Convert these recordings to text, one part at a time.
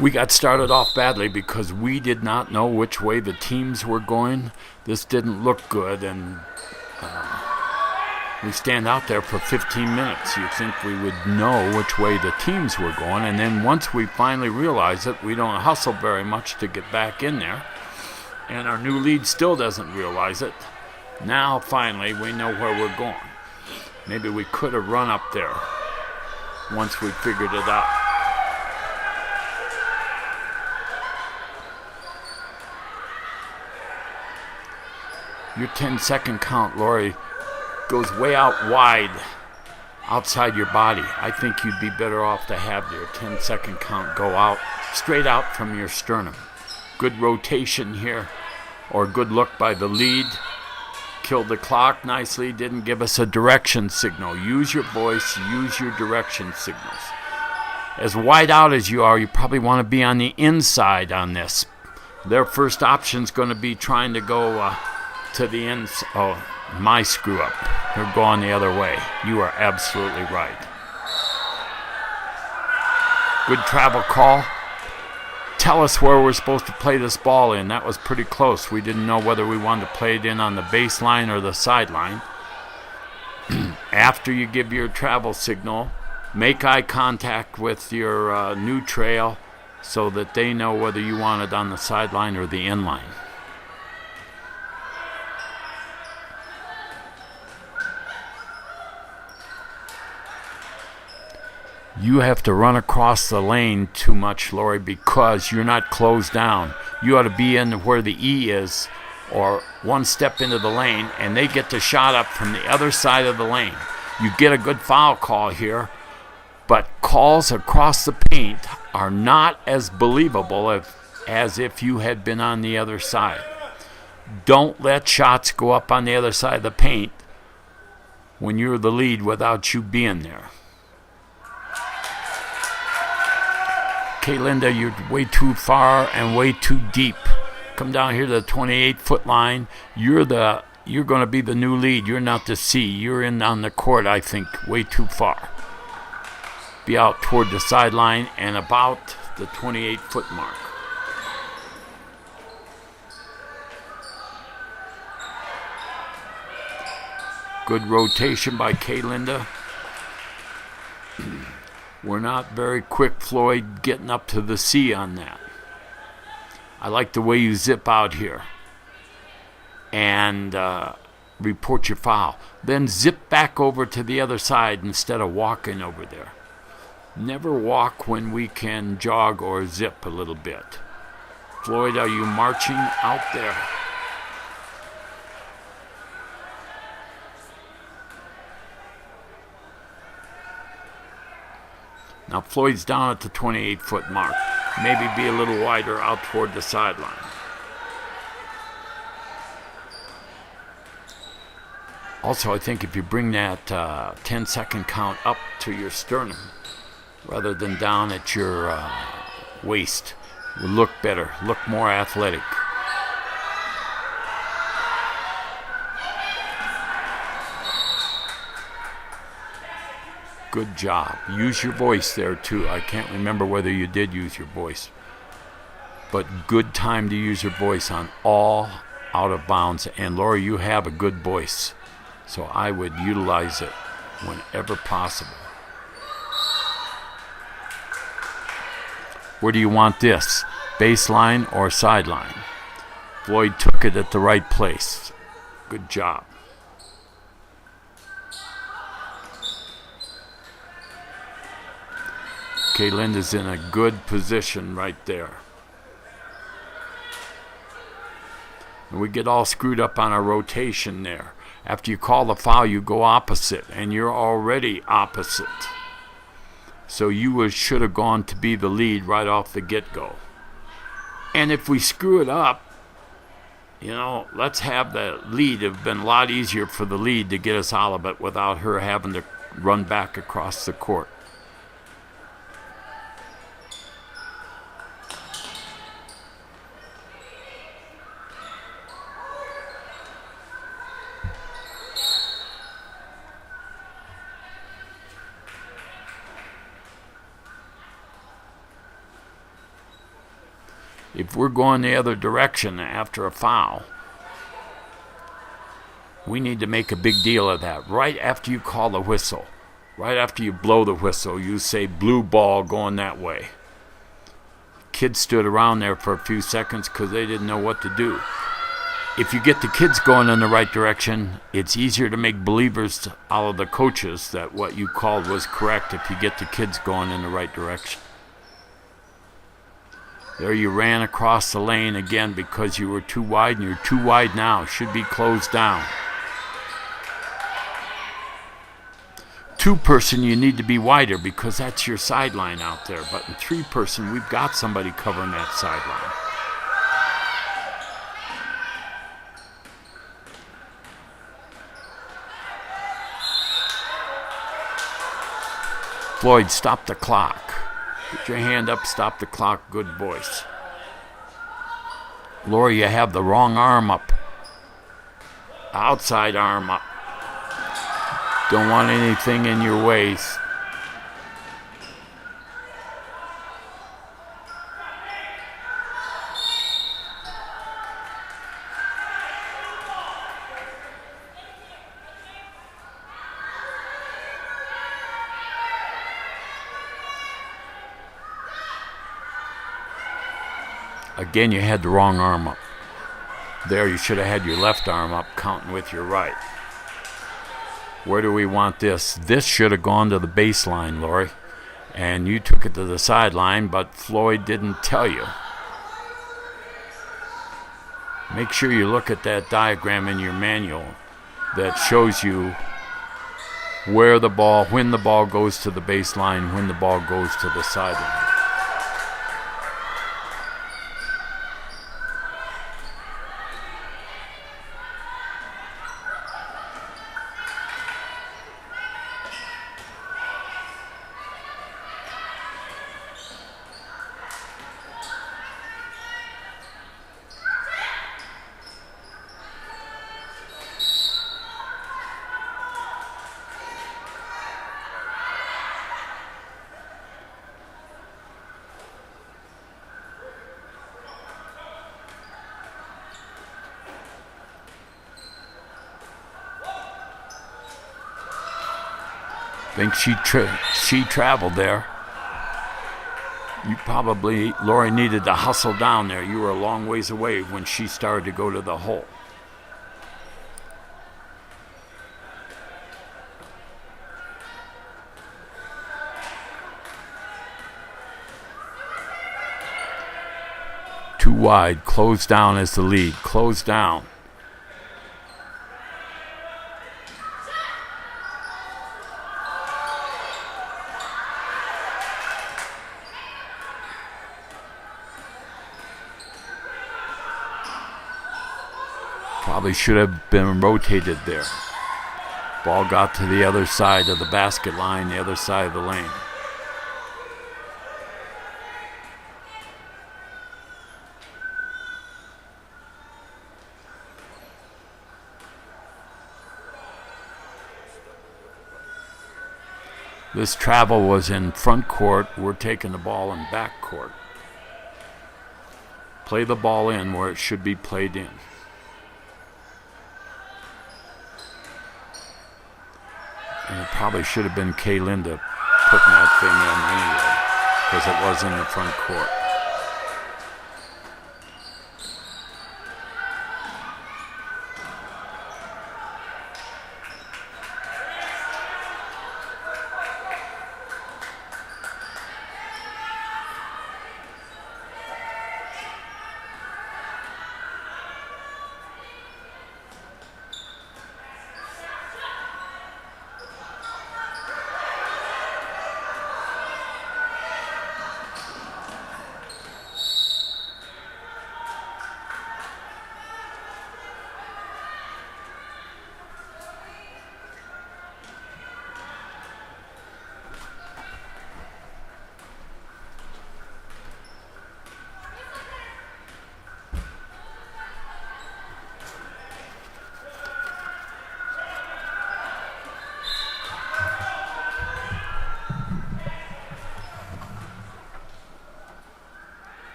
We got started off badly because we did not know which way the teams were going. This didn't look good, and we stand out there for 15 minutes. You'd think we would know which way the teams were going, and then once we finally realize it, we don't hustle very much to get back in there, and our new lead still doesn't realize it. Now, finally, we know where we're going. Maybe we could have run up there once we figured it out. Your 10-second count, Lori, goes way out wide outside your body. I think you'd be better off to have your 10-second count go out, straight out from your sternum. Good rotation here, or good look by the lead. Killed the clock nicely, didn't give us a direction signal. Use your voice, use your direction signals. As wide out as you are, you probably want to be on the inside on this. Their first option's going to be trying to go to the end. Oh, my screw up. They're going the other way. You are absolutely right. Good travel call. Tell us where we're supposed to play this ball in. That was pretty close. We didn't know whether we wanted to play it in on the baseline or the sideline. After you give your travel signal, make eye contact with your new trail so that they know whether you want it on the sideline or the inline. You have to run across the lane too much, Lori, because you're not closed down. You ought to be in where the E is, or one step into the lane, and they get the shot up from the other side of the lane. You get a good foul call here, but calls across the paint are not as believable as if you had been on the other side. Don't let shots go up on the other side of the paint when you're the lead without you being there. Okay, Linda, you're way too far and way too deep. Come down here to the 28-foot line. You're going to be the new lead. You're not the C. You're in on the court, I think, way too far. Be out toward the sideline and about the 28-foot mark. Good rotation by Kay Linda. We're not very quick, Floyd, getting up to the C on that. I like the way you zip out here and report your foul. Then zip back over to the other side instead of walking over there. Never walk when we can jog or zip a little bit. Floyd, are you marching out there? Now Floyd's down at the 28-foot mark. Maybe be a little wider out toward the sideline. Also, I think if you bring that 10-second count up to your sternum rather than down at your waist, it will look better, look more athletic. Good job. Use your voice there, too. I can't remember whether you did use your voice. But good time to use your voice on all out of bounds. And, Laura, you have a good voice, so I would utilize it whenever possible. Where do you want this? Baseline or sideline? Floyd took it at the right place. Good job. Okay, Linda's in a good position right there. And we get all screwed up on our rotation there. After you call the foul, you go opposite, and you're already opposite. So you should have gone to be the lead right off the get-go. And if we screw it up, let's have the lead. It would have been a lot easier for the lead to get us out of it without her having to run back across the court. If we're going the other direction after a foul, we need to make a big deal of that. Right after you call the whistle, right after you blow the whistle, you say blue ball going that way. Kids stood around there for a few seconds because they didn't know what to do. If you get the kids going in the right direction, it's easier to make believers out of the coaches that what you called was correct if you get the kids going in the right direction. There you ran across the lane again because you were too wide, and you're too wide now. Should be closed down. Two-person, you need to be wider because that's your sideline out there. But in three-person, we've got somebody covering that sideline. Floyd, stop the clock. Put your hand up, stop the clock. Good voice. Lori, you have the wrong arm up. Outside arm up. Don't want anything in your ways. Again, you had the wrong arm up. There, you should have had your left arm up, counting with your right. Where do we want this? This should have gone to the baseline, Lori. And you took it to the sideline, but Floyd didn't tell you. Make sure you look at that diagram in your manual that shows you where the ball, when the ball goes to the baseline, when the ball goes to the sideline. Think she traveled there. You probably, Lori, needed to hustle down there. You were a long ways away when she started to go to the hole. Too wide. Close down as the lead. Close down. Probably should have been rotated there. Ball got to the other side of the basket line, the other side of the lane. This travel was in front court. We're taking the ball in back court. Play the ball in where it should be played in. And it probably should have been Kay Linda putting that thing in anyway, because it was in the front court.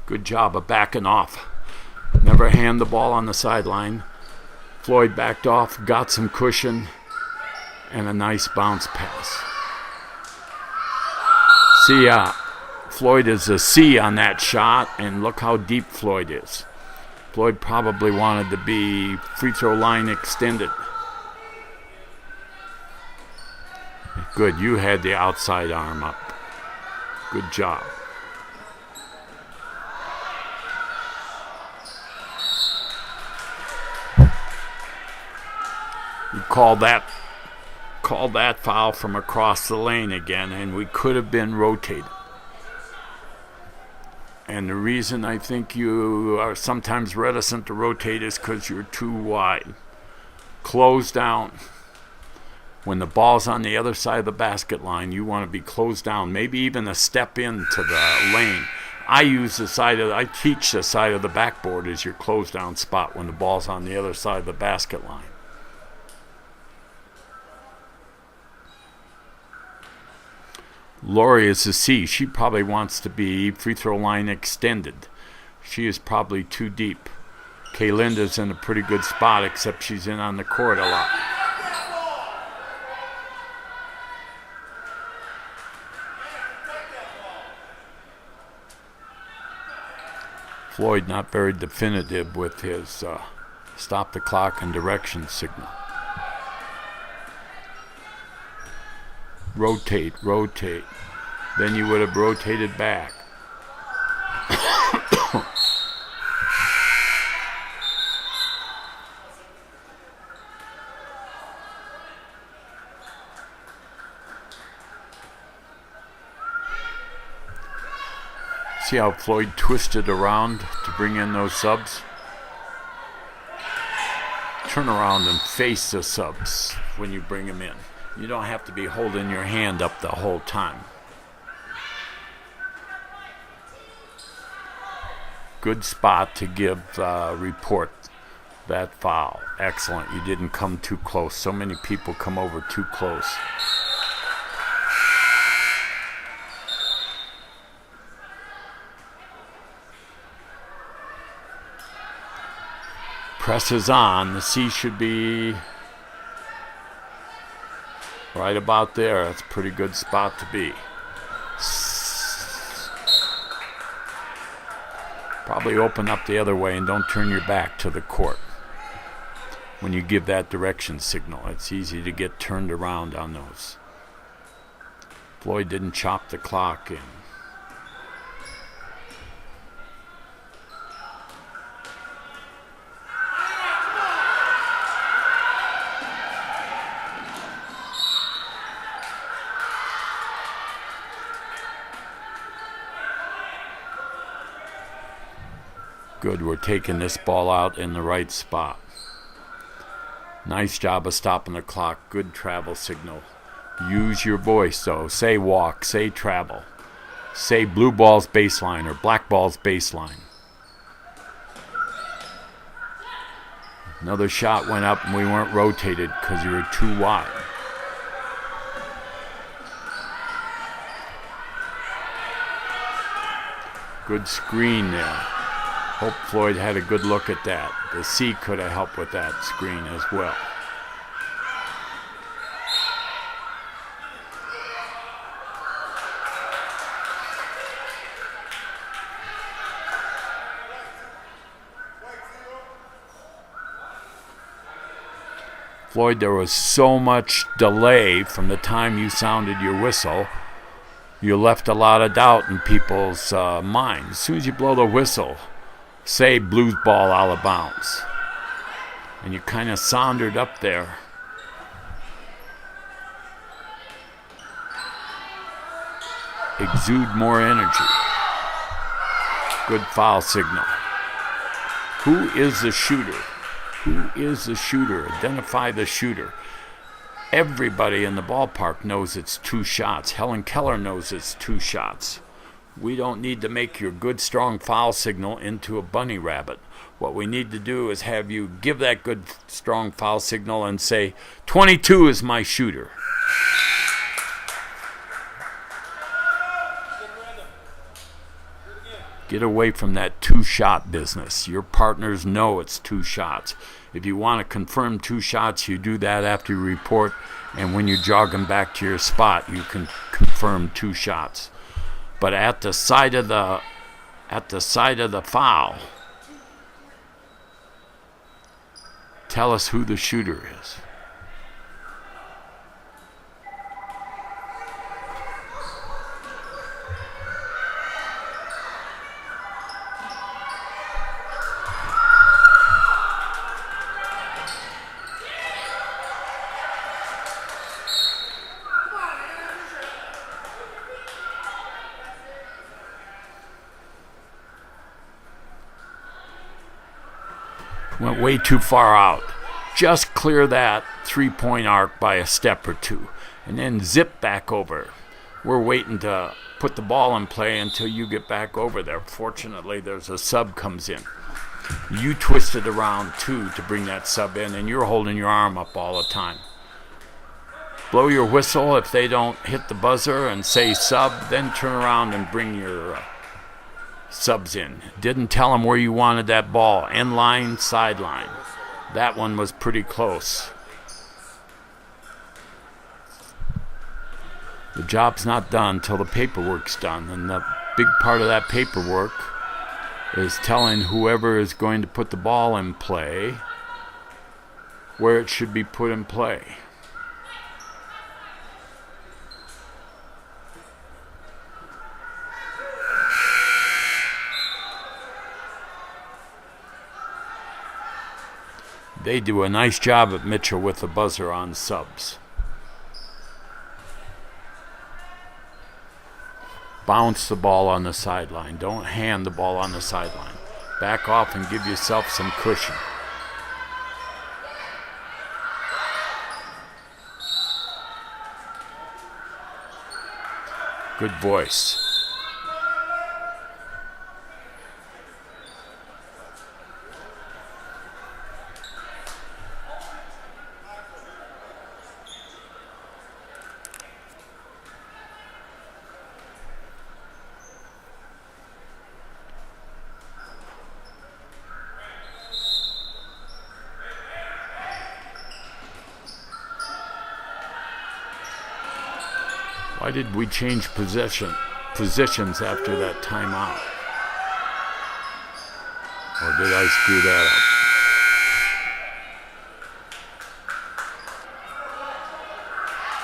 Good job of backing off. Never hand the ball on the sideline. Floyd backed off, got some cushion, and a nice bounce pass. See, Floyd is a C on that shot, and look how deep Floyd is. Floyd probably wanted to be free throw line extended. Good, you had the outside arm up. Good job. You called that foul from across the lane again, and we could have been rotated. And the reason I think you are sometimes reticent to rotate is because you're too wide. Close down. When the ball's on the other side of the basket line, you want to be closed down, maybe even a step into the lane. I teach the side of the backboard as your closed down spot when the ball's on the other side of the basket line. Lori is a C. She probably wants to be free throw line extended. She is probably too deep. Kaylinda's in a pretty good spot, except she's in on the court a lot. Floyd not very definitive with his stop the clock and direction signal. Rotate. Then you would have rotated back. See how Floyd twisted around to bring in those subs? Turn around and face the subs when you bring them in. You don't have to be holding your hand up the whole time. Good spot to give report that foul. Excellent. You didn't come too close. So many people come over too close. Presses on. The C should be right about there. That's a pretty good spot to be. Probably open up the other way and don't turn your back to the court. When you give that direction signal, it's easy to get turned around on those. Floyd didn't chop the clock in. Good, we're taking this ball out in the right spot. Nice job of stopping the clock. Good travel signal. Use your voice, though. Say walk, say travel. Say blue ball's baseline or black ball's baseline. Another shot went up and we weren't rotated because you were too wide. Good screen there. Hope Floyd had a good look at that. The C could have helped with that screen as well. Floyd, there was so much delay from the time you sounded your whistle. You left a lot of doubt in people's minds. As soon as you blow the whistle, say blues ball out of bounds. And you kind of sounded up there. Exude more energy. Good foul signal. Who is the shooter? Who is the shooter? Identify the shooter. Everybody in the ballpark knows it's 2 shots. Helen Keller knows it's 2 shots. We don't need to make your good, strong foul signal into a bunny rabbit. What we need to do is have you give that good, strong foul signal and say, 22 is my shooter. Get away from that 2-shot business. Your partners know it's 2 shots. If you want to confirm 2 shots, you do that after you report, and when you're jogging back to your spot, you can confirm 2 shots. But at the side of the foul, tell us who the shooter is. Went way too far out. Just clear that 3-point arc by a step or 2, and then zip back over. We're waiting to put the ball in play until you get back over there. Fortunately, there's a sub comes in. You twist it around too to bring that sub in, and you're holding your arm up all the time. Blow your whistle if they don't hit the buzzer and say sub, then turn around and bring your subs in. Didn't tell them where you wanted that ball. End line, sideline. That one was pretty close. The job's not done till the paperwork's done, and the big part of that paperwork is telling whoever is going to put the ball in play where it should be put in play. They do a nice job at Mitchell with the buzzer on subs. Bounce the ball on the sideline. Don't hand the ball on the sideline. Back off and give yourself some cushion. Good voice. Why did we change positions after that timeout? Or did I screw that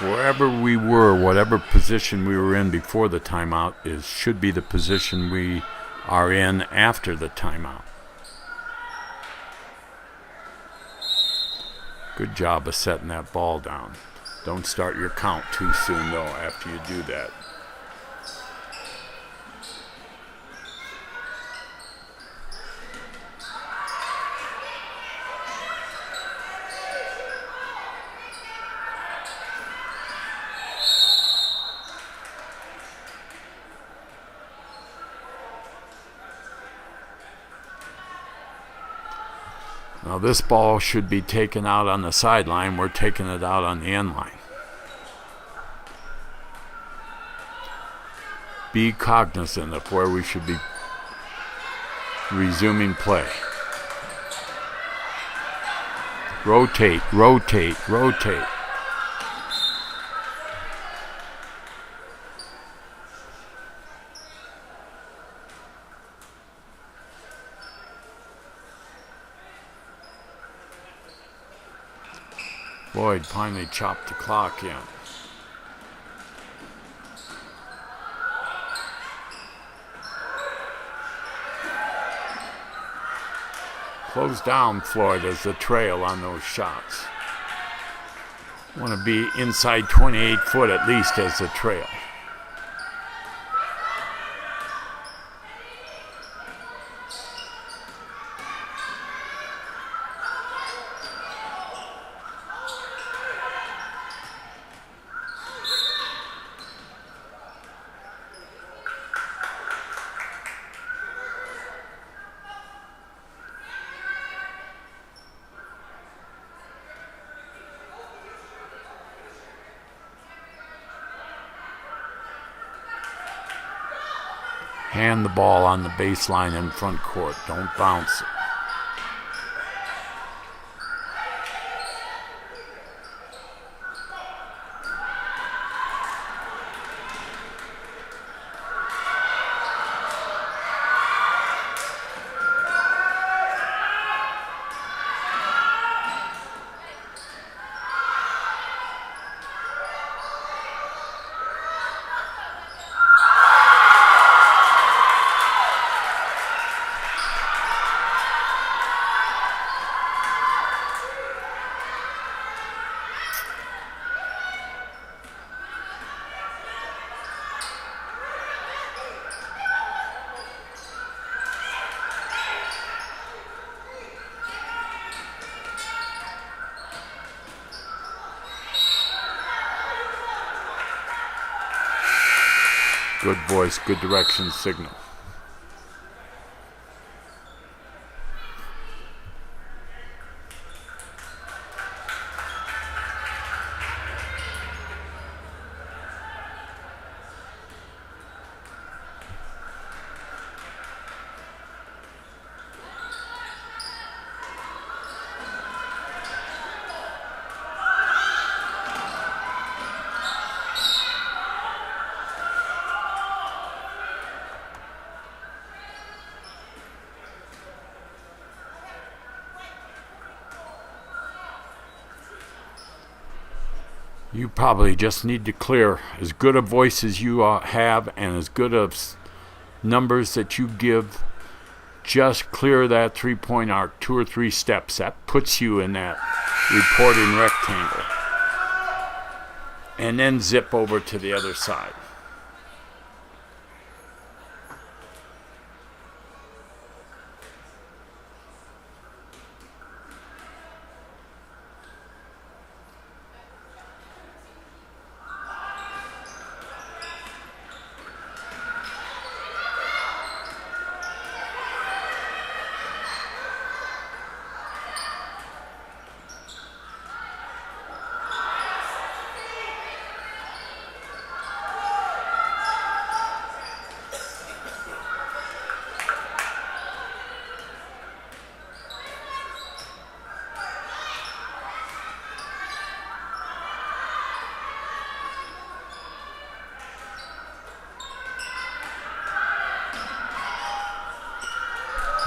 up? Wherever we were, whatever position we were in before the timeout should be the position we are in after the timeout. Good job of setting that ball down. Don't start your count too soon, though, after you do that. Now this ball should be taken out on the sideline. We're taking it out on the end line. Be cognizant of where we should be resuming play. Rotate, rotate, rotate. Floyd finally chopped the clock in. Close down, Floyd, as the trail on those shots. Want to be inside 28 foot at least as the trail. Hand the ball on the baseline in front court. Don't bounce it. Good voice, good direction signal. You probably just need to clear as good a voice as you have and as good of numbers that you give. Just clear that three-point arc 2 or 3 steps. That puts you in that reporting rectangle. And then zip over to the other side.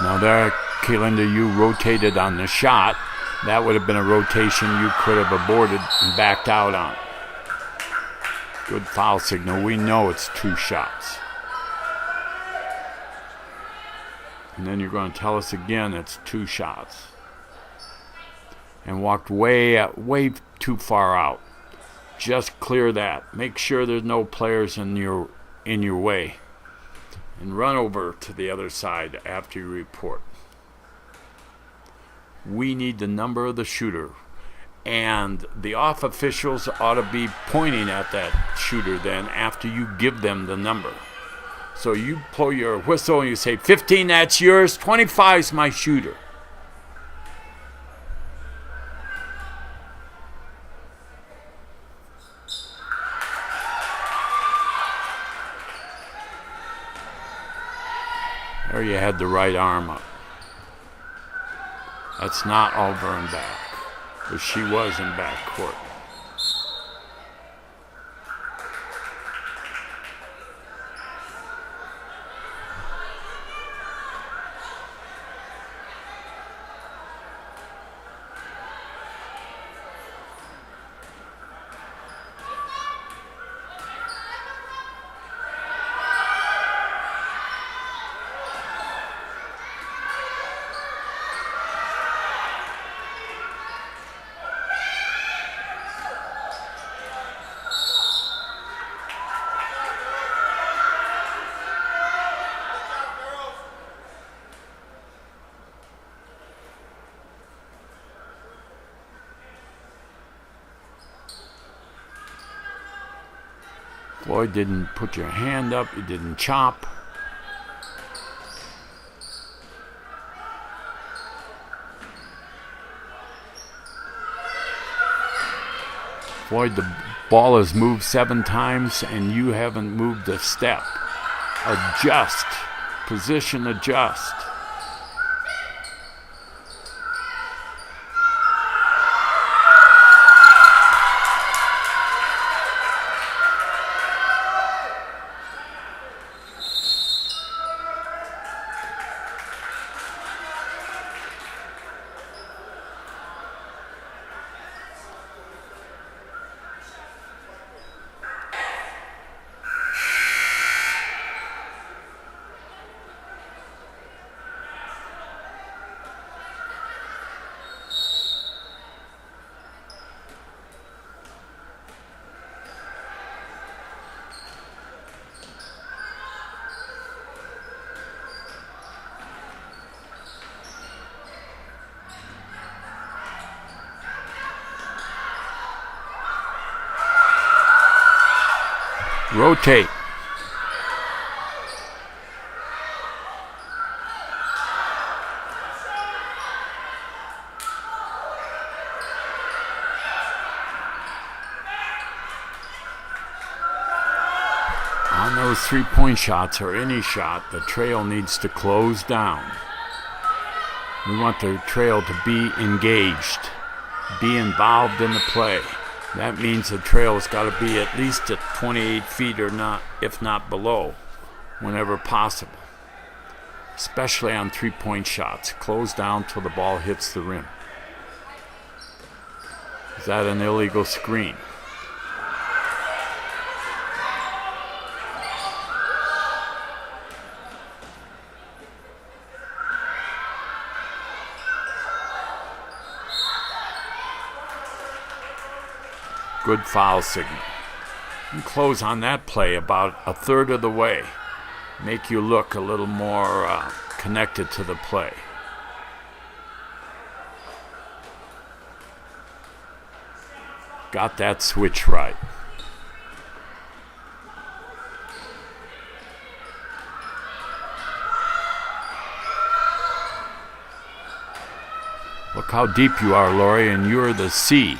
Now there, Kalinda, you rotated on the shot. That would have been a rotation you could have aborted and backed out on. Good foul signal. We know it's 2 shots. And then you're going to tell us again it's 2 shots. And walked way too far out. Just clear that. Make sure there's no players in your way. And run over to the other side after you report. We need the number of the shooter. And the off officials ought to be pointing at that shooter then after you give them the number. So you blow your whistle and you say, 15, that's yours. 25's my shooter. There you had the right arm up. That's not over and back, but she was in back court. Floyd didn't put your hand up, you didn't chop. Floyd, the ball has moved 7 times and you haven't moved a step. Adjust. Position adjust. Rotate. On those three-point shots or any shot, the trail needs to close down. We want the trail to be engaged, be involved in the play. That means the trail's got to be at least at 28 feet or not, if not below, whenever possible. Especially on three-point shots. Close down till the ball hits the rim. Is that an illegal screen? Good foul signal. And close on that play about a third of the way. Make you look a little more connected to the play. Got that switch right. Look how deep you are, Lori, and you're the C.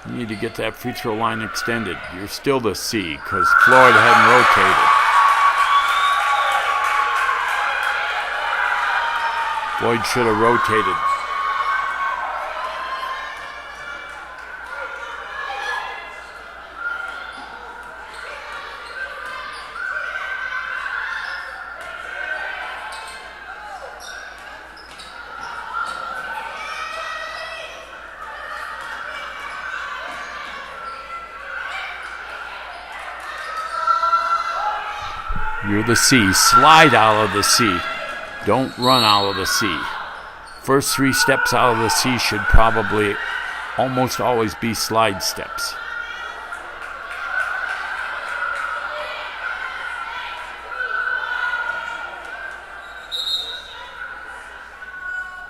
You need to get that free throw line extended. You're still the C because Floyd hadn't rotated. Floyd should have rotated. You're the C. Slide out of the C. Don't run out of the C. First three steps out of the C should probably almost always be slide steps.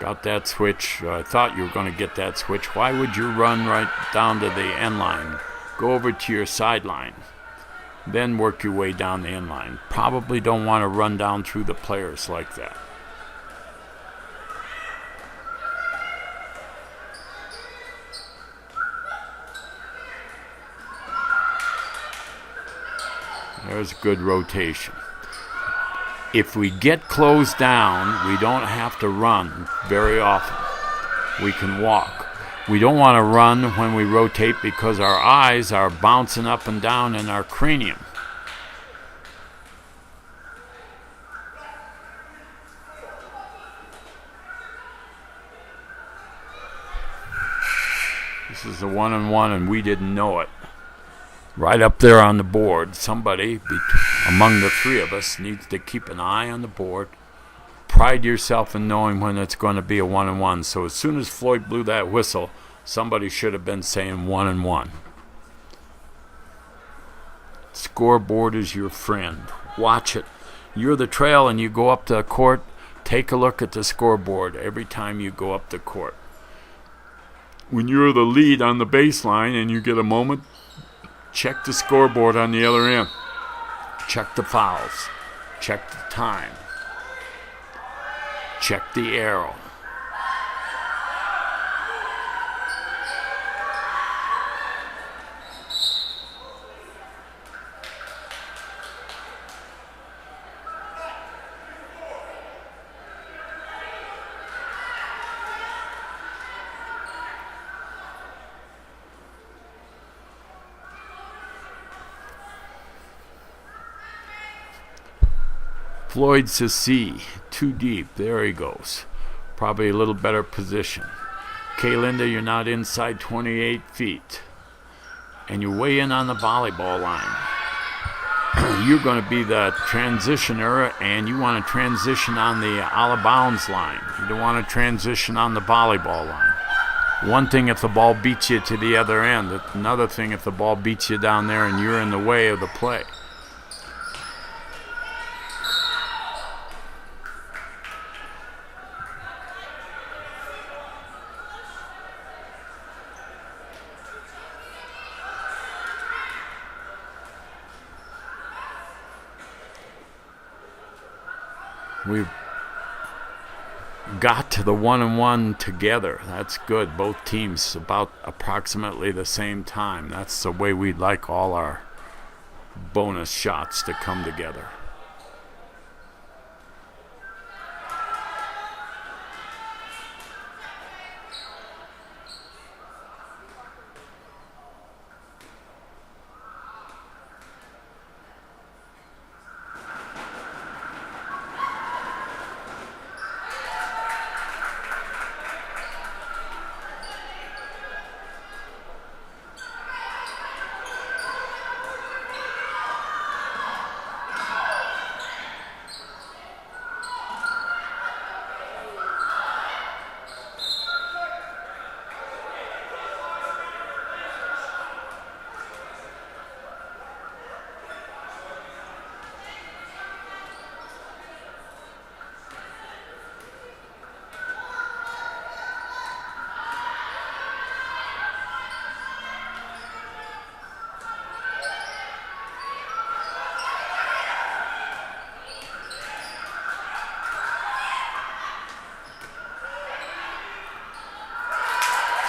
Got that switch. I thought you were going to get that switch. Why would you run right down to the end line? Go over to your sideline. Then work your way down the end line. Probably don't want to run down through the players like that. There's good rotation. If we get closed down, we don't have to run very often. We can walk. We don't want to run when we rotate because our eyes are bouncing up and down in our cranium. This is a 1-on-1 and we didn't know it. Right up there on the board, somebody among the three of us needs to keep an eye on the board. Pride yourself in knowing when it's going to be a 1-on-1. So as soon as Floyd blew that whistle, somebody should have been saying 1-on-1. Scoreboard is your friend. Watch it. You're the trail and you go up the court, take a look at the scoreboard every time you go up the court. When you're the lead on the baseline and you get a moment, check the scoreboard on the other end. Check the fouls. Check the time. Check the arrow. Floyd's to C. Too deep. There he goes. Probably a little better position. K-Linda, you're not inside 28 feet. And you're way in on the volleyball line. You're going to be the transitioner, and you want to transition on the out of bounds line. You don't want to transition on the volleyball line. One thing if the ball beats you to the other end. Another thing if the ball beats you down there and you're in the way of the play. We've got to the 1-1 together. That's good. Both teams about approximately the same time. That's the way we'd like all our bonus shots to come together.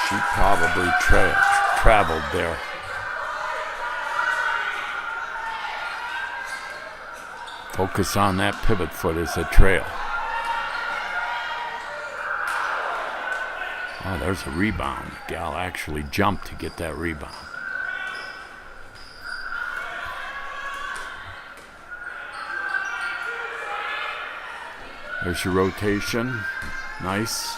She probably traveled there. Focus on that pivot foot as a trail. Oh, there's a rebound. Gal actually jumped to get that rebound. There's your rotation. Nice.